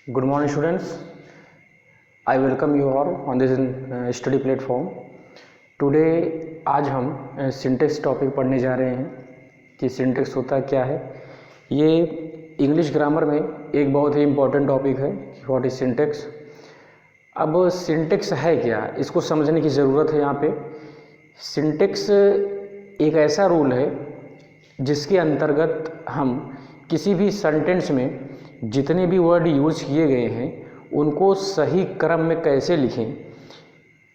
Good morning, students. I welcome you all on this study platform. Today आज हम syntax topic पढ़ने जा रहे हैं कि सिंटेक्स होता क्या है। ये इंग्लिश ग्रामर में एक बहुत ही इम्पोर्टेंट टॉपिक है कि व्हाट इज सिंटेक्स। अब सिंटेक्स है क्या, इसको समझने की ज़रूरत है। यहाँ पे सिंटेक्स एक ऐसा रूल है जिसके अंतर्गत हम किसी भी सेंटेंस में जितने भी वर्ड यूज़ किए गए हैं उनको सही क्रम में कैसे लिखें,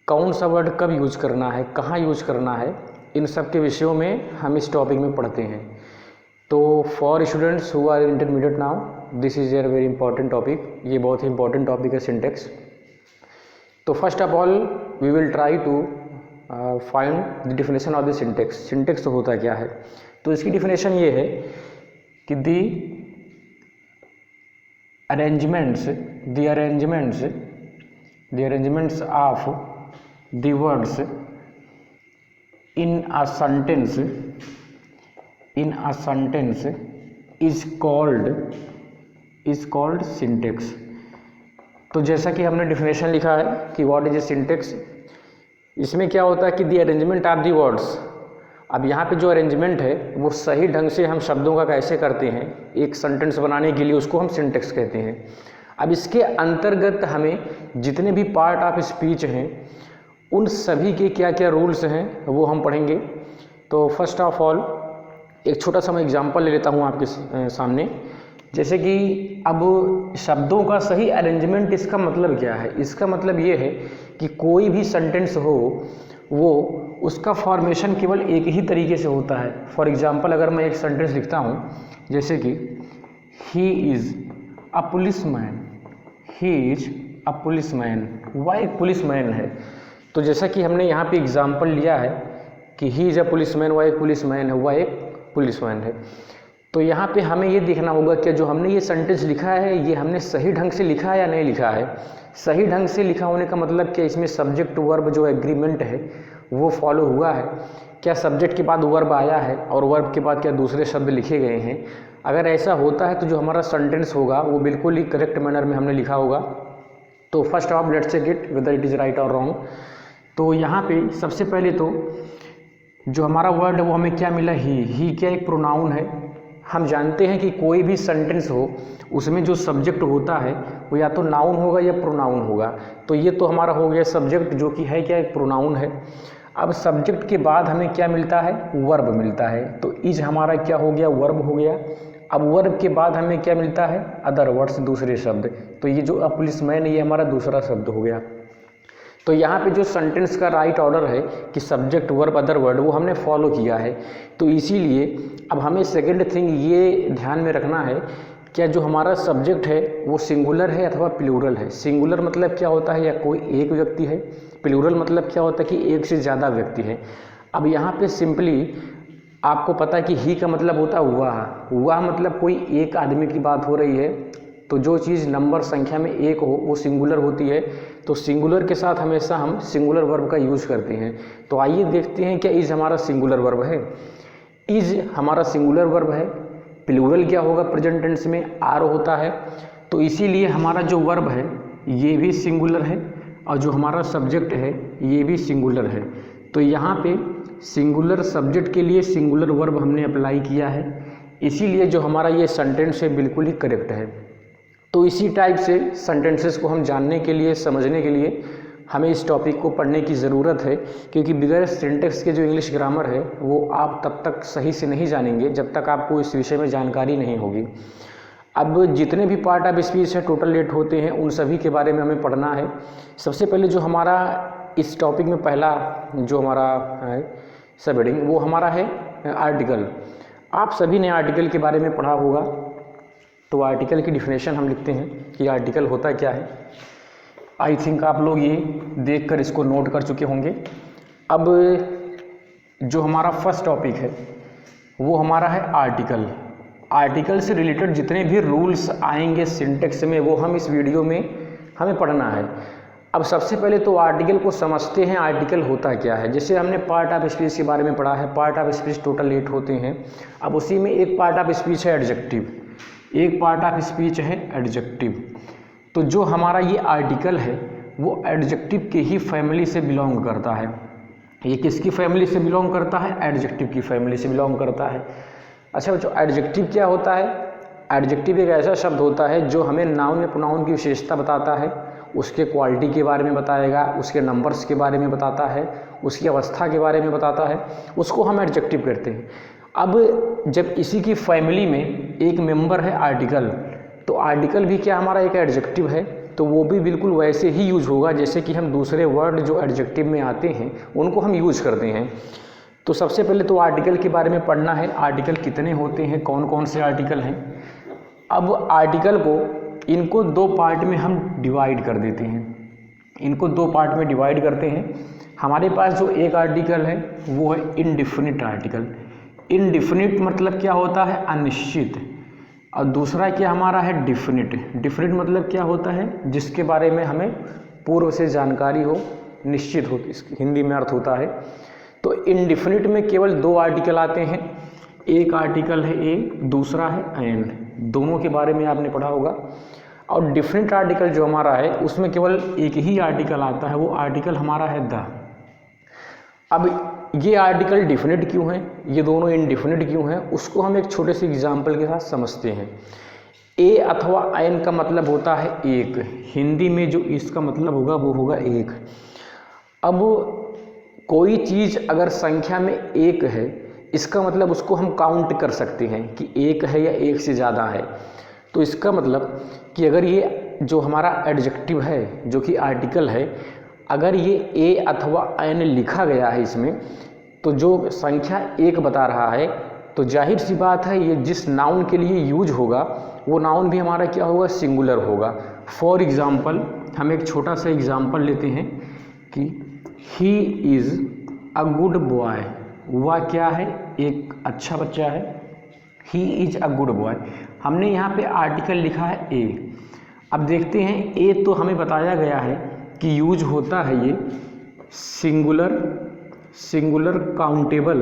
कौन सा वर्ड कब यूज़ करना है, कहाँ यूज़ करना है, इन सब के विषयों में हम इस टॉपिक में पढ़ते हैं। तो for students who are intermediate now, this is very important topic. ये बहुत ही इंपॉर्टेंट टॉपिक है सिंटेक्स। तो first of all we will try to find the definition of the syntax. Syntax तो होता क्या है, तो इसकी डिफिनेशन ये है कि दी arrangements of the words in a sentence is called syntax। तो जैसा कि हमने डिफिनेशन लिखा है कि व्हाट इज ए सिंटेक्स, इसमें क्या होता है कि दी अरेंजमेंट ऑफ दी वर्ड्स। अब यहाँ पे जो अरेंजमेंट है वो सही ढंग से हम शब्दों का कैसे करते हैं एक सेंटेंस बनाने के लिए, उसको हम सिंटेक्स कहते हैं। अब इसके अंतर्गत हमें जितने भी पार्ट ऑफ स्पीच हैं उन सभी के क्या क्या रूल्स हैं वो हम पढ़ेंगे। तो फर्स्ट ऑफ ऑल एक छोटा सा मैं एग्जांपल ले लेता हूँ आपके सामने। जैसे कि अब शब्दों का सही अरेंजमेंट, इसका मतलब क्या है? इसका मतलब ये है कि कोई भी सेंटेंस हो वो उसका फॉर्मेशन केवल एक ही तरीके से होता है। फॉर एग्जांपल अगर मैं एक सेंटेंस लिखता हूँ जैसे कि he is a policeman, he is a policeman, वह एक पुलिसमैन है। तो जैसा कि हमने यहाँ पे एग्जांपल लिया है कि ही इज़ अ पुलिसमैन, वह एक पुलिसमैन है, वह एक पुलिसमैन है। तो यहाँ पे हमें ये देखना होगा कि जो हमने ये सेंटेंस लिखा है ये हमने सही ढंग से लिखा है या नहीं लिखा है। सही ढंग से लिखा होने का मतलब कि इसमें सब्जेक्ट वर्ब जो एग्रीमेंट है वो फॉलो हुआ है, क्या सब्जेक्ट के बाद वर्ब आया है और वर्ब के बाद क्या दूसरे शब्द लिखे गए हैं। अगर ऐसा होता है तो जो हमारा सेंटेंस होगा वो बिल्कुल ही करेक्ट मैनर में हमने लिखा होगा। तो first of let's check it whether it is right और रॉन्ग। तो यहाँ पे सबसे पहले तो जो हमारा वर्ड है वो हमें क्या मिला, ही क्या एक प्रोनाउन है। हम जानते हैं कि कोई भी सेंटेंस हो उसमें जो सब्जेक्ट होता है वो या तो नाउन होगा या प्रोनाउन होगा। तो ये तो हमारा हो गया सब्जेक्ट जो कि है क्या, एक प्रोनाउन है। अब सब्जेक्ट के बाद हमें क्या मिलता है, वर्ब मिलता है। तो इज हमारा क्या हो गया, वर्ब हो गया। अब वर्ब के बाद हमें क्या मिलता है, अदर वर्ड्स, दूसरे शब्द। तो ये जो अ पुलिसमैन है ये हमारा दूसरा शब्द हो गया। तो यहाँ पे जो सेंटेंस का राइट ऑर्डर है कि सब्जेक्ट वर्ब अदर वर्ड वो हमने फॉलो किया है। तो इसीलिए अब हमें सेकंड थिंग ये ध्यान में रखना है क्या जो हमारा सब्जेक्ट है वो सिंगुलर है अथवा प्लूरल है। सिंगुलर मतलब क्या होता है, या कोई एक व्यक्ति है। प्लूरल मतलब क्या होता है कि एक से ज़्यादा व्यक्ति है। अब यहाँ पे सिंपली आपको पता है कि ही का मतलब होता है हुआ मतलब कोई एक आदमी की बात हो रही है। तो जो चीज़ नंबर संख्या में एक हो वो सिंगुलर होती है। तो सिंगुलर के साथ हमेशा हम सिंगुलर वर्ब का यूज़ करते हैं। तो आइए देखते हैं क्या इज़ हमारा सिंगुलर वर्ब है। इज़ हमारा सिंगुलर वर्ब है। प्लूरल क्या होगा, प्रेजेंट टेंस में आर होता है। तो इसीलिए हमारा जो वर्ब है ये भी सिंगुलर है और जो हमारा सब्जेक्ट है ये भी सिंगुलर है। तो यहाँ पे सिंगुलर सब्जेक्ट के लिए सिंगुलर वर्ब हमने अप्लाई किया है, इसीलिए जो हमारा ये सेंटेंस है बिल्कुल ही करेक्ट है। तो इसी टाइप से सेंटेंसेस को हम जानने के लिए, समझने के लिए हमें इस टॉपिक को पढ़ने की ज़रूरत है, क्योंकि बगैर सिंटेक्स के जो इंग्लिश ग्रामर है वो आप तब तक सही से नहीं जानेंगे जब तक आपको इस विषय में जानकारी नहीं होगी। अब जितने भी पार्ट ऑफ स्पीच है टोटल 8 होते हैं, उन सभी के बारे में हमें पढ़ना है। सबसे पहले जो हमारा इस टॉपिक में पहला जो हमारा है सब हेडिंग वो हमारा है आर्टिकल। आप सभी ने आर्टिकल के बारे में पढ़ा होगा। तो आर्टिकल की डिफिनेशन हम लिखते हैं कि आर्टिकल होता क्या है। आई थिंक आप लोग ये देखकर इसको नोट कर चुके होंगे। अब जो हमारा फर्स्ट टॉपिक है वो हमारा है आर्टिकल। आर्टिकल से रिलेटेड जितने भी रूल्स आएंगे सिंटेक्स में वो हम इस वीडियो में हमें पढ़ना है। अब सबसे पहले तो आर्टिकल को समझते हैं, आर्टिकल होता क्या है। जैसे हमने पार्ट ऑफ स्पीच के बारे में पढ़ा है, पार्ट ऑफ स्पीच टोटल 8 होते हैं। अब उसी में एक पार्ट ऑफ स्पीच है एडजेक्टिव, एक पार्ट ऑफ स्पीच है एडजेक्टिव। तो जो हमारा ये आर्टिकल है वो एडजेक्टिव के ही फैमिली से बिलोंग करता है। ये किसकी फैमिली से बिलोंग करता है? एडजेक्टिव की फैमिली से बिलोंग करता है। अच्छा बच्चों, एडजेक्टिव क्या होता है? एडजेक्टिव एक ऐसा शब्द होता है जो हमें नाउन या प्रोनाउन की विशेषता बताता है, उसके क्वालिटी के बारे में बताएगा, उसके नंबर्स के बारे में बताता है, उसकी अवस्था के बारे में बताता है, उसको हम एडजेक्टिव कहते हैं। अब जब इसी की फैमिली में एक मेंबर है आर्टिकल, तो आर्टिकल भी क्या हमारा एक एडजेक्टिव है, तो वो भी बिल्कुल वैसे ही यूज होगा जैसे कि हम दूसरे वर्ड जो एडजेक्टिव में आते हैं उनको हम यूज करते हैं। तो सबसे पहले तो आर्टिकल के बारे में पढ़ना है, आर्टिकल कितने होते हैं, कौन कौन से आर्टिकल हैं। अब आर्टिकल को इनको दो पार्ट में हम डिवाइड कर देते हैं, इनको दो पार्ट में डिवाइड करते हैं। हमारे पास जो एक आर्टिकल है वो है इनडिफिनिट आर्टिकल। इनडिफिनिट मतलब क्या होता है? अनिश्चित। और दूसरा क्या हमारा है? डिफिनिट। डिफिनिट मतलब क्या होता है? जिसके बारे में हमें पूर्व से जानकारी हो, निश्चित हो, इसके हिंदी में अर्थ होता है। तो इनडिफिनिट में केवल दो आर्टिकल आते हैं, एक आर्टिकल है ए, दूसरा है एन, दोनों के बारे में आपने पढ़ा होगा। और डिफिनिट आर्टिकल जो हमारा है उसमें केवल एक ही आर्टिकल आता है, वो आर्टिकल हमारा है द। अब ये आर्टिकल डिफिनिट क्यों है, ये दोनों इनडिफिनिट क्यों है, उसको हम एक छोटे से एग्जाम्पल के साथ समझते हैं। ए अथवा एन का मतलब होता है एक, हिंदी में जो इसका मतलब होगा वो होगा एक। अब कोई चीज़ अगर संख्या में एक है, इसका मतलब उसको हम काउंट कर सकते हैं कि एक है या एक से ज़्यादा है। तो इसका मतलब कि अगर ये जो हमारा एडजेक्टिव है जो कि आर्टिकल है, अगर ये ए अथवा एन लिखा गया है इसमें, तो जो संख्या एक बता रहा है, तो जाहिर सी बात है ये जिस नाउन के लिए यूज होगा वो नाउन भी हमारा क्या होगा? सिंगुलर होगा। फॉर एग्ज़ाम्पल हम एक छोटा सा एग्ज़ाम्पल लेते हैं कि he is a good boy. वह क्या है? एक अच्छा बच्चा है। He is a good boy, हमने यहाँ पे आर्टिकल लिखा है ए। अब देखते हैं, ए तो हमें बताया गया है कि यूज होता है ये सिंगुलर काउंटेबल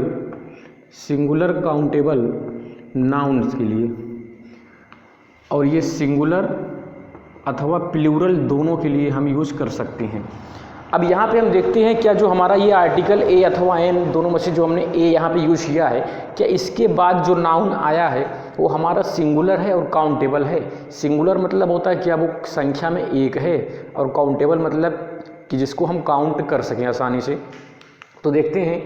नाउन्स के लिए, और ये सिंगुलर अथवा प्लूरल दोनों के लिए हम यूज कर सकते हैं। अब यहाँ पे हम देखते हैं क्या जो हमारा ये आर्टिकल ए अथवा एन दोनों में से जो हमने ए यहाँ पे यूज किया है, क्या इसके बाद जो नाउन आया है वो हमारा सिंगुलर है और काउंटेबल है। सिंगुलर मतलब होता है क्या वो संख्या में एक है, और काउंटेबल मतलब कि जिसको हम काउंट कर सकें आसानी से। तो देखते हैं,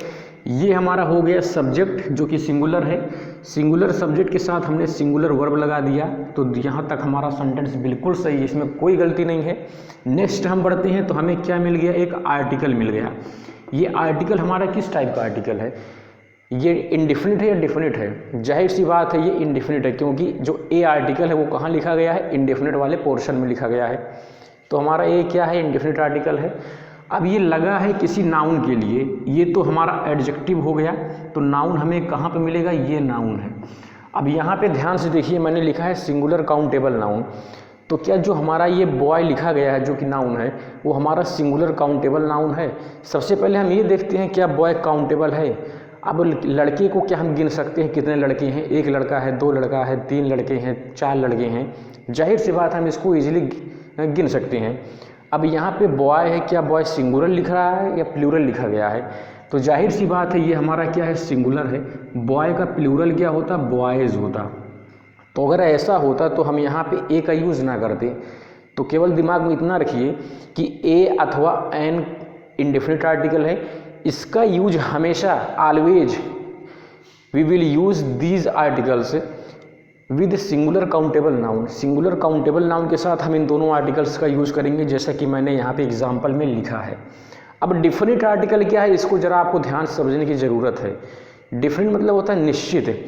ये हमारा हो गया सब्जेक्ट जो कि सिंगुलर है। सिंगुलर सब्जेक्ट के साथ हमने सिंगुलर वर्ब लगा दिया, तो यहाँ तक हमारा सेंटेंस बिल्कुल सही है, इसमें कोई गलती नहीं है। नेक्स्ट हम बढ़ते हैं तो हमें क्या मिल गया? एक आर्टिकल मिल गया। ये आर्टिकल हमारा किस टाइप का आर्टिकल है? ये इंडिफिनिट है या डिफिनिट है? जाहिर सी बात है ये इंडिफिनिट है, क्योंकि जो ए आर्टिकल है वो कहाँ लिखा गया है? इंडिफिनिट वाले पोर्शन में लिखा गया है। तो हमारा ये क्या है? इंडिफिनिट आर्टिकल है। अब ये लगा है किसी नाउन के लिए, ये तो हमारा एडजेक्टिव हो गया। तो नाउन हमें कहाँ पे मिलेगा? ये नाउन है। अब यहाँ पे ध्यान से देखिए, मैंने लिखा है सिंगुलर काउंटेबल नाउन। तो क्या जो हमारा ये बॉय लिखा गया है जो कि नाउन है, वो हमारा सिंगुलर काउंटेबल नाउन है? सबसे पहले हम ये देखते हैं क्या बॉय काउंटेबल है। अब लड़के को क्या हम गिन सकते हैं? कितने लड़के हैं? एक लड़का है, दो लड़का है, तीन लड़के हैं, चार लड़के हैं। जाहिर सी बात हम इसको ईजिली गिन सकते हैं। अब यहाँ पे बॉय है, क्या बॉय सिंगुलर लिख रहा है या प्लूरल लिखा गया है? तो जाहिर सी बात है ये हमारा क्या है? सिंगुलर है। बॉय का प्लूरल क्या होता? बॉयज़ होता। तो अगर ऐसा होता तो हम यहाँ पे ए का यूज़ ना करते। तो केवल दिमाग में इतना रखिए कि ए अथवा एन इंडेफिनिट आर्टिकल है, इसका यूज हमेशा always we will use these articles with singular countable noun. Singular countable noun के साथ हम इन दोनों आर्टिकल्स का यूज़ करेंगे, जैसा कि मैंने यहाँ पे एग्जाम्पल में लिखा है। अब डिफिनिट आर्टिकल क्या है, इसको ज़रा आपको ध्यान से समझने की ज़रूरत है। डिफिनिट मतलब होता है निश्चित,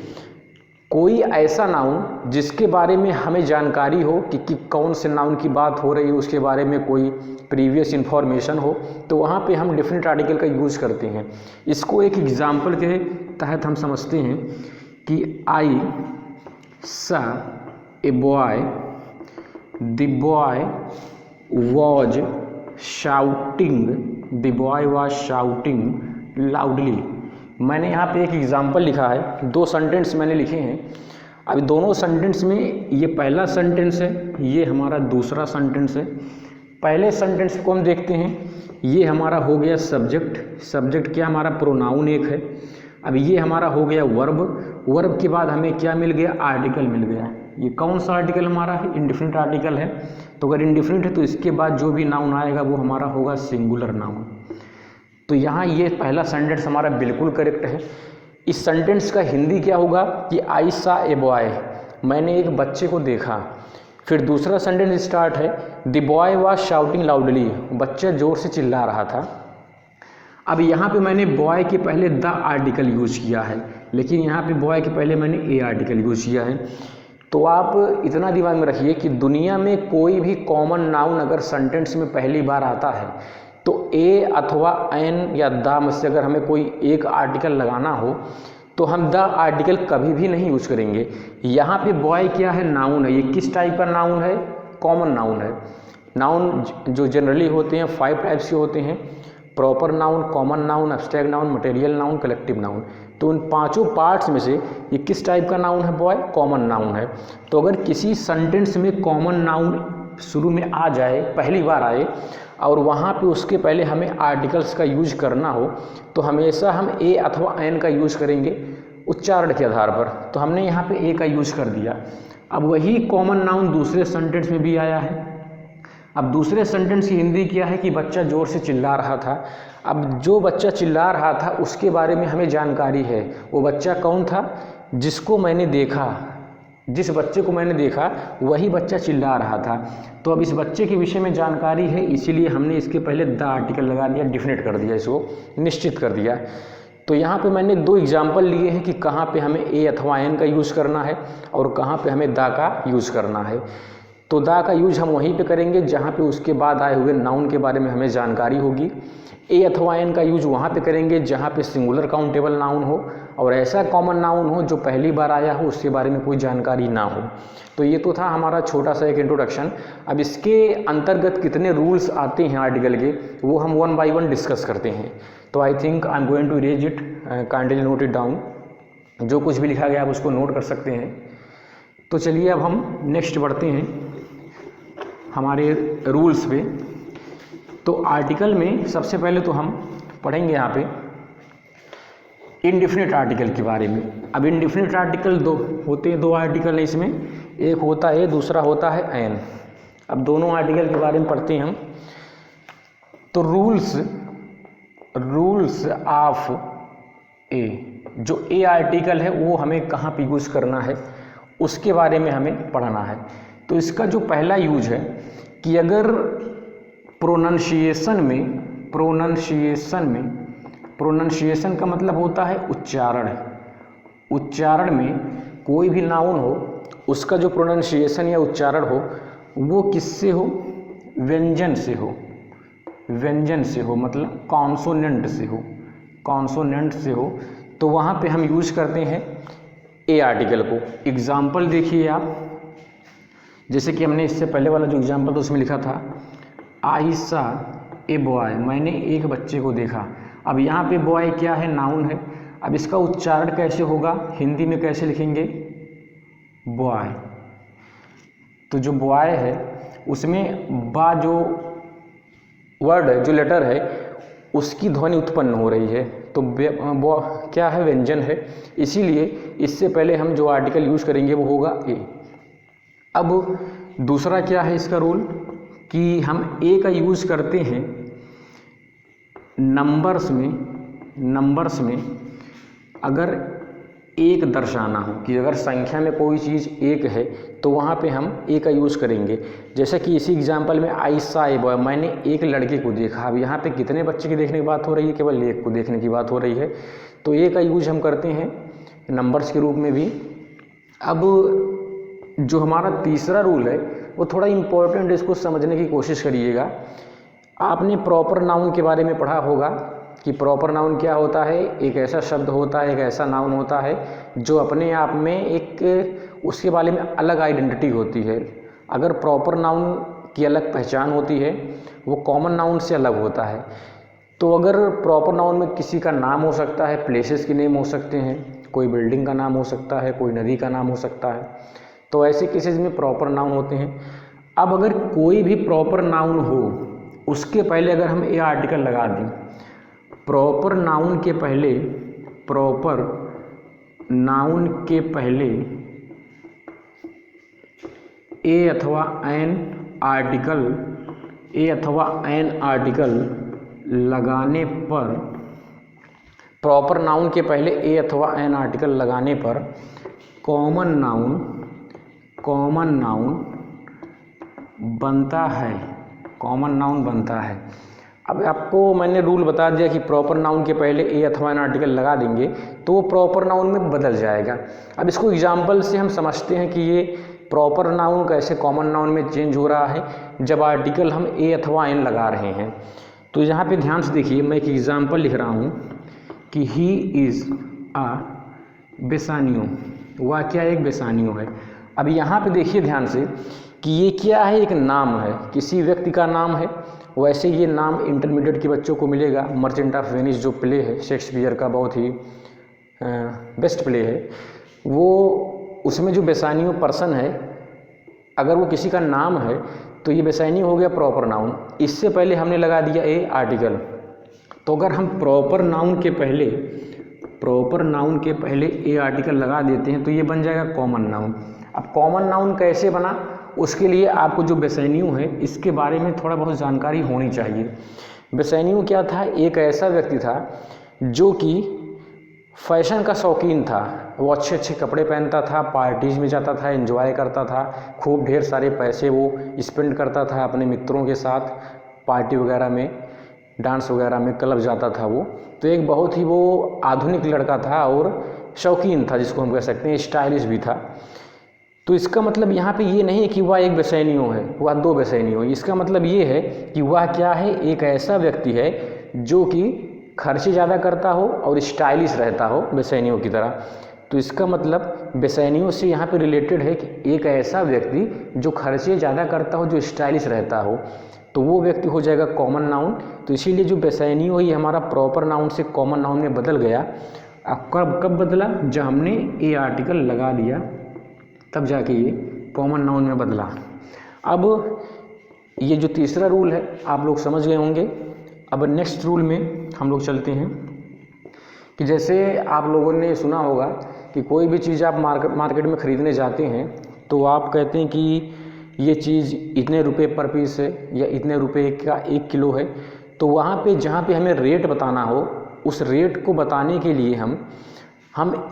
कोई ऐसा नाउन जिसके बारे में हमें जानकारी हो कि कौन से नाउन की बात हो रही है, उसके बारे में कोई प्रीवियस इन्फॉर्मेशन हो, तो वहाँ पे हम डिफिनिट आर्टिकल का यूज़ करते हैं। इसको एक एग्जाम्पल के तहत हम समझते हैं कि आई saw a boy, the boy was shouting, the boy was shouting loudly। मैंने यहाँ पे एक एग्जाम्पल लिखा है, दो सेंटेंस मैंने लिखे हैं। अभी दोनों सेंटेंस में ये पहला सेंटेंस है, ये हमारा दूसरा सेंटेंस है। पहले सेंटेंस को हम देखते हैं, ये हमारा हो गया सब्जेक्ट, सब्जेक्ट क्या हमारा प्रोनाउन एक है। अब ये हमारा हो गया वर्ब, वर्ब के बाद हमें क्या मिल गया, आर्टिकल मिल गया। ये कौन सा आर्टिकल हमारा है, इंडिफिनिट आर्टिकल है। तो अगर इंडिफिनिट है तो इसके बाद जो भी नाउन आएगा वो हमारा होगा सिंगुलर नाउन। तो यहाँ ये पहला सेंटेंस हमारा बिल्कुल करेक्ट है। इस सेंटेंस का हिंदी क्या होगा कि आई सा ए बॉय, मैंने एक बच्चे को देखा। फिर दूसरा सेंटेंस स्टार्ट है, the boy was shouting loudly, बच्चा जोर से चिल्ला रहा था। अब यहाँ पे मैंने बॉय के पहले द आर्टिकल यूज किया है, लेकिन यहाँ पे बॉय के पहले मैंने ए आर्टिकल यूज किया है। तो आप इतना दिमाग में रखिए कि दुनिया में कोई भी कॉमन नाउन अगर सेंटेंस में पहली बार आता है तो ए अथवा एन या द में से अगर हमें कोई एक आर्टिकल लगाना हो तो हम द आर्टिकल कभी भी नहीं यूज करेंगे। यहाँ पे बॉय क्या है, नाउन है। ये किस टाइप का नाउन है, कॉमन नाउन है। नाउन जो जनरली होते हैं 5 टाइप्स के होते हैं, proper noun, common noun, abstract noun, material noun, collective noun. तो उन 5 पार्ट्स में से ये किस टाइप का नाउन है, बॉय, कॉमन नाउन है। तो अगर किसी सेंटेंस में कॉमन नाउन शुरू में आ जाए, पहली बार आए, और वहाँ पे उसके पहले हमें आर्टिकल्स का यूज करना हो तो हमेशा हम ए अथवा एन का यूज करेंगे उच्चारण के आधार पर। तो हमने यहाँ पे ए का यूज कर दिया। अब वही कॉमन नाउन दूसरे सेंटेंस में भी आया है। अब दूसरे सेंटेंस की हिंदी क्या है कि बच्चा जोर से चिल्ला रहा था। अब जो बच्चा चिल्ला रहा था उसके बारे में हमें जानकारी है। वो बच्चा कौन था, जिसको मैंने देखा, जिस बच्चे को मैंने देखा वही बच्चा चिल्ला रहा था। तो अब इस बच्चे के विषय में जानकारी है, इसीलिए हमने इसके पहले द आर्टिकल लगा दिया, डिफिनेट कर दिया, इसको निश्चित कर दिया। तो यहाँ पे मैंने 2 एग्जाम्पल लिए हैं कि कहाँ पे हमें ए अथवा एन का यूज़ करना है और कहाँ पे हमें द का यूज़ करना है। तो द का यूज हम वहीं पे करेंगे जहाँ पे उसके बाद आए हुए नाउन के बारे में हमें जानकारी होगी। ए अथवा एन का यूज वहाँ पे करेंगे जहाँ पे सिंगुलर काउंटेबल नाउन हो और ऐसा कॉमन नाउन हो जो पहली बार आया हो, उसके बारे में कोई जानकारी ना हो। तो ये तो था हमारा छोटा सा एक इंट्रोडक्शन। अब इसके अंतर्गत कितने रूल्स आते हैं आर्टिकल के, वो हम 1 बाय 1 डिस्कस करते हैं। तो I think I am going to erase it, kindly note it down. जो कुछ भी लिखा गया आप उसको नोट कर सकते हैं। तो चलिए अब हम नेक्स्ट बढ़ते हैं हमारे रूल्स पे। तो आर्टिकल में सबसे पहले तो हम पढ़ेंगे यहाँ पे इंडिफिनिट आर्टिकल के बारे में। अब इंडिफिनिट आर्टिकल 2 होते हैं, 2 आर्टिकल है इसमें, एक होता है, दूसरा होता है एन। अब दोनों आर्टिकल के बारे में पढ़ते हैं हम। तो रूल्स ऑफ ए, जो ए आर्टिकल है वो हमें कहाँ पे यूज़ करना है उसके बारे में हमें पढ़ना है। तो इसका जो पहला यूज है कि अगर प्रोनंसिएशन का मतलब होता है उच्चारण। उच्चारण में कोई भी नाउन हो उसका जो प्रोनंसिएशन या उच्चारण हो वो किससे हो, व्यंजन से हो। व्यंजन से हो मतलब कॉन्सोनेंट से हो। तो वहाँ पे हम यूज करते हैं ए आर्टिकल को। एग्जाम्पल देखिए आप, जैसे कि हमने इससे पहले वाला जो एग्जाम्पल था उसमें लिखा था आई सा ए बॉय, मैंने एक बच्चे को देखा। अब यहाँ पे बॉय क्या है, नाउन है। अब इसका उच्चारण कैसे होगा, हिंदी में कैसे लिखेंगे, बॉय। तो जो बॉय है उसमें बा जो वर्ड है, जो लेटर है, उसकी ध्वनि उत्पन्न हो रही है। तो क्या है, व्यंजन है। इसीलिए इससे पहले हम जो आर्टिकल यूज करेंगे वो होगा ए। अब दूसरा क्या है इसका रूल कि हम ए का यूज करते हैं नंबर्स में अगर एक दर्शाना हो, कि अगर संख्या में कोई चीज़ एक है तो वहाँ पे हम ए का यूज़ करेंगे। जैसे कि इसी एग्जांपल में आई सा ए बॉय, मैंने एक लड़के को देखा। अब यहाँ पे कितने बच्चे की देखने की बात हो रही है, केवल एक को देखने की बात हो रही है। तो ए का यूज हम करते हैं नंबर्स के रूप में भी। अब जो हमारा तीसरा रूल है वो थोड़ा इम्पोर्टेंट, इसको समझने की कोशिश करिएगा। आपने प्रॉपर नाउन के बारे में पढ़ा होगा कि प्रॉपर नाउन क्या होता है। एक ऐसा शब्द होता है, एक ऐसा नाउन होता है जो अपने आप में एक उसके बारे में अलग आइडेंटिटी होती है। अगर प्रॉपर नाउन की अलग पहचान होती है, वो कॉमन नाउन से अलग होता है। तो अगर प्रॉपर नाउन में किसी का नाम हो सकता है, प्लेसेस के नेम हो सकते हैं, कोई बिल्डिंग का नाम हो सकता है, कोई नदी का नाम हो सकता है। तो ऐसे केसेस में प्रॉपर नाउन होते हैं। अब अगर कोई भी प्रॉपर नाउन हो, उसके पहले अगर हम ए आर्टिकल लगा दें, प्रॉपर नाउन के पहले ए अथवा एन आर्टिकल लगाने पर, प्रॉपर नाउन के पहले ए अथवा एन आर्टिकल लगाने पर कॉमन नाउन बनता है। अब आपको मैंने रूल बता दिया कि प्रॉपर नाउन के पहले ए अथवा एन आर्टिकल लगा देंगे तो वो प्रॉपर नाउन में बदल जाएगा। अब इसको एग्जाम्पल से हम समझते हैं कि ये प्रॉपर नाउन कैसे कॉमन नाउन में चेंज हो रहा है जब आर्टिकल हम ए अथवा एन लगा रहे हैं। तो यहाँ पे ध्यान से देखिए, मैं एक एग्जाम्पल लिख रहा हूँ कि ही इज़ अ बेसानियो, वह क्या एक बेसानियो है। अब यहाँ पे देखिए ध्यान से कि ये क्या है, एक नाम है, किसी व्यक्ति का नाम है। वैसे ये नाम इंटरमीडिएट के बच्चों को मिलेगा। मर्चेंट ऑफ वेनिस जो प्ले है शेक्सपियर का, बहुत ही बेस्ट प्ले है, वो उसमें जो बेसानियो पर्सन है, अगर वो किसी का नाम है तो ये बेसानियो हो गया प्रॉपर नाउन। इससे पहले हमने लगा दिया ए आर्टिकल। तो अगर हम प्रॉपर नाउन के पहले ए आर्टिकल लगा देते हैं तो ये बन जाएगा कॉमन नाउन। अब कॉमन नाउन कैसे बना, उसके लिए आपको जो बेसानियो है इसके बारे में थोड़ा बहुत जानकारी होनी चाहिए। बेसानियो क्या था, एक ऐसा व्यक्ति था जो कि फैशन का शौकीन था। वो अच्छे अच्छे कपड़े पहनता था, पार्टीज में जाता था, एंजॉय करता था, खूब ढेर सारे पैसे वो स्पेंड करता था अपने मित्रों के साथ, पार्टी वगैरह में, डांस वगैरह में, क्लब जाता था वो। तो एक बहुत ही वो आधुनिक लड़का था और शौकीन था, जिसको हम कह सकते हैं स्टाइलिश भी था। तो इसका मतलब यहाँ पे ये नहीं है कि वह एक बेसानियो है, वह दो बेसानियो। इसका मतलब ये है कि वह क्या है, एक ऐसा व्यक्ति है जो कि खर्चे ज़्यादा करता हो और स्टाइलिश रहता हो बेसानियो की तरह। तो इसका मतलब बेसानियो से यहाँ पे रिलेटेड है कि एक ऐसा व्यक्ति जो खर्चे ज़्यादा करता हो, जो स्टाइलिश रहता हो, तो वो व्यक्ति हो जाएगा कॉमन नाउन। तो इसीलिए जो बेसानियो है ये हमारा प्रॉपर नाउन से कॉमन नाउन में बदल गया। अब कब बदला, जब हमने ए आर्टिकल लगा दिया तब जाके ये कॉमन नाउन में बदला। अब ये जो तीसरा रूल है आप लोग समझ गए होंगे। अब नेक्स्ट रूल में हम लोग चलते हैं कि जैसे आप लोगों ने सुना होगा कि कोई भी चीज़ आप मार्केट में ख़रीदने जाते हैं तो आप कहते हैं कि ये चीज़ इतने रुपए पर पीस है या इतने रुपए का 1 किलो है। तो वहाँ पे जहाँ पे हमें रेट बताना हो, उस रेट को बताने के लिए हम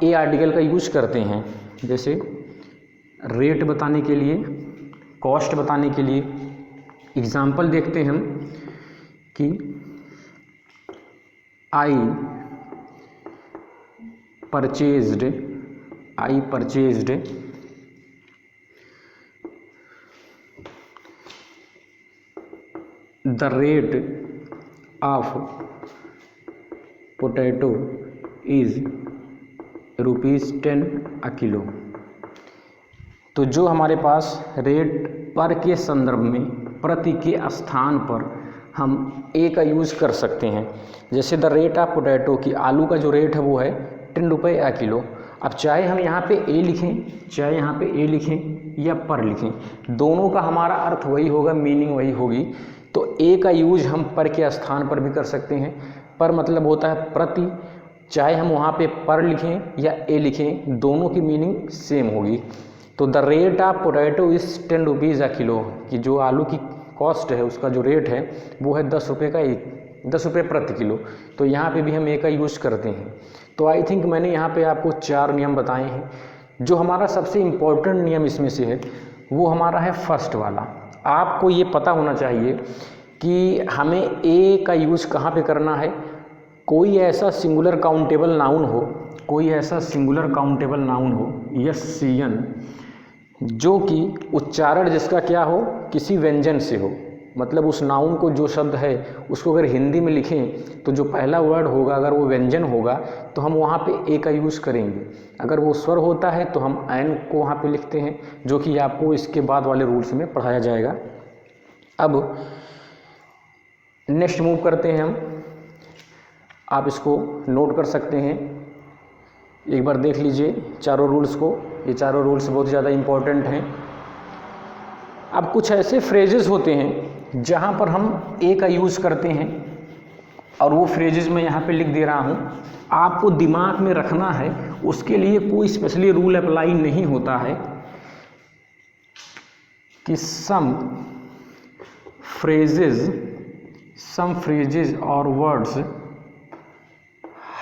ए आर्टिकल का यूज करते हैं। जैसे रेट बताने के लिए, कॉस्ट बताने के लिए एग्जाम्पल देखते हैं हम कि I purchased the rate of potato is ₹10 a kilo. तो जो हमारे पास रेट पर के संदर्भ में प्रति के स्थान पर हम ए का यूज़ कर सकते हैं। जैसे द रेट ऑफ पोटैटो की, आलू का जो रेट है वो है 10 रुपये a किलो। अब चाहे हम यहाँ पे ए लिखें, चाहे यहाँ पे ए लिखें या पर लिखें, दोनों का हमारा अर्थ वही होगा, मीनिंग वही होगी। तो ए का यूज हम पर के स्थान पर भी कर सकते हैं। पर मतलब होता है प्रति, चाहे हम वहाँ पे पर लिखें या ए लिखें, दोनों की मीनिंग सेम होगी। तो the rate of potato is 10 rupees a kilo, कि जो आलू की कॉस्ट है, उसका जो रेट है वो है 10 रुपये प्रति किलो। तो यहाँ पे भी हम ए का यूज़ करते हैं। तो आई थिंक मैंने यहाँ पे आपको 4 नियम बताए हैं। जो हमारा सबसे इम्पोर्टेंट नियम इसमें से है वो हमारा है फर्स्ट वाला। आपको ये पता होना चाहिए कि हमें ए का यूज़ कहाँ पे करना है। कोई ऐसा सिंगुलर काउंटेबल नाउन हो SCN, जो कि उच्चारण जिसका क्या हो, किसी व्यंजन से हो। मतलब उस नाउन को, जो शब्द है उसको अगर हिंदी में लिखें तो जो पहला वर्ड होगा अगर वो व्यंजन होगा तो हम वहाँ पे ए का यूज़ करेंगे। अगर वो स्वर होता है तो हम एन को वहाँ पे लिखते हैं, जो कि आपको इसके बाद वाले रूल्स में पढ़ाया जाएगा। अब नेक्स्ट मूव करते हैं हम, आप इसको नोट कर सकते हैं। एक बार देख लीजिए चारों रूल्स को, ये चारों रूल्स बहुत ज़्यादा इम्पोर्टेंट हैं। अब कुछ ऐसे फ्रेजेस होते हैं जहाँ पर हम ए का यूज़ करते हैं और वो फ्रेजेस मैं यहाँ पे लिख दे रहा हूँ, आपको दिमाग में रखना है। उसके लिए कोई स्पेशली रूल अप्लाई नहीं होता है कि सम फ्रेजेस और words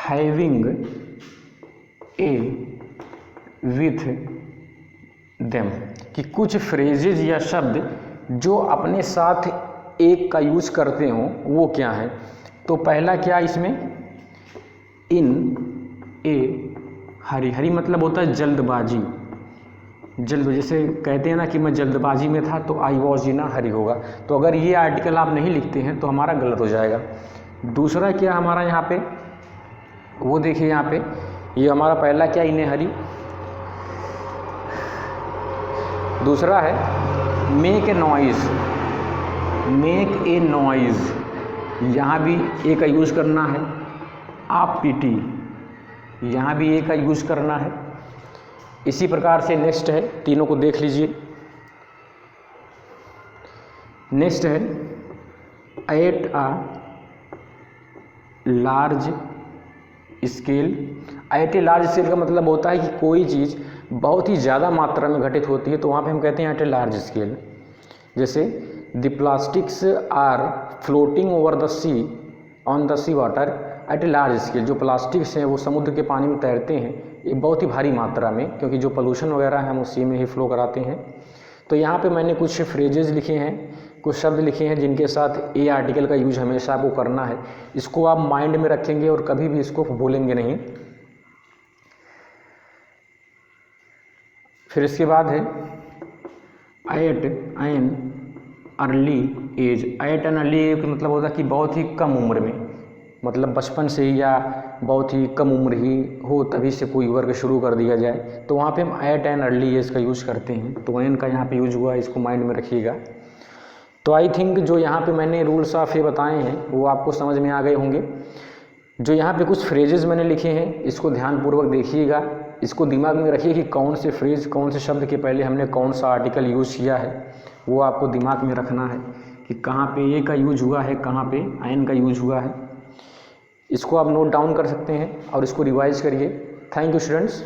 having a with them, कि कुछ फ्रेजेस या शब्द जो अपने साथ एक का यूज करते हों वो क्या है। तो पहला क्या इसमें, इन ए हरी, हरी मतलब होता है जल्दबाजी, जल्द, जैसे कहते हैं ना कि मैं जल्दबाजी में था तो आई वॉज इन अ हरी होगा। तो अगर ये आर्टिकल आप नहीं लिखते हैं तो हमारा गलत हो जाएगा। दूसरा क्या हमारा यहाँ पे, वो देखिए यहाँ पे, ये हमारा पहला क्या, इन ए हरी। दूसरा है make a noise, make a noise, यहाँ भी ए का यूज़ करना है। आप पीटी, यहाँ भी ए का यूज़ करना है। इसी प्रकार से नेक्स्ट है, तीनों को देख लीजिए। नेक्स्ट है at a large scale. At a large scale का मतलब होता है कि कोई चीज़ बहुत ही ज़्यादा मात्रा में घटित होती है, तो वहाँ पे हम कहते हैं एट ए लार्ज स्केल। जैसे the plastics are floating over the sea on the sea water at a large scale. जो प्लास्टिक्स हैं वो समुद्र के पानी में तैरते हैं एक बहुत ही भारी मात्रा में, क्योंकि जो पोल्यूशन वगैरह है हम उसी में ही फ्लो कराते हैं। तो यहाँ पे मैंने कुछ फ्रेजेस लिखे हैं, कुछ शब्द लिखे हैं जिनके साथ ए आर्टिकल का यूज हमेशा आपको करना है। इसको आप माइंड में रखेंगे और कभी भी इसको भूलेंगे नहीं। फिर इसके बाद है at an early age. At an early age का मतलब होता है कि बहुत ही कम उम्र में, मतलब बचपन से ही या बहुत ही कम उम्र ही हो तभी से कोई वर्क शुरू कर दिया जाए, तो वहाँ पे हम एट एन अर्ली एज का यूज़ करते हैं। तो एन का यहाँ पे यूज हुआ, इसको माइंड में रखिएगा। तो आई थिंक जो यहाँ पे मैंने रूल्स ऑफ ये बताए हैं वो आपको समझ में आ गए होंगे। जो यहाँ पे कुछ फ्रेजेस मैंने लिखे हैं इसको ध्यानपूर्वक देखिएगा, इसको दिमाग में रखिए कि कौन से फ्रेज, कौन से शब्द के पहले हमने कौन सा आर्टिकल यूज़ किया है, वो आपको दिमाग में रखना है कि कहाँ पे ए का यूज हुआ है, कहाँ पे एन का यूज हुआ है। इसको आप नोट डाउन कर सकते हैं और इसको रिवाइज करिए। Thank you students.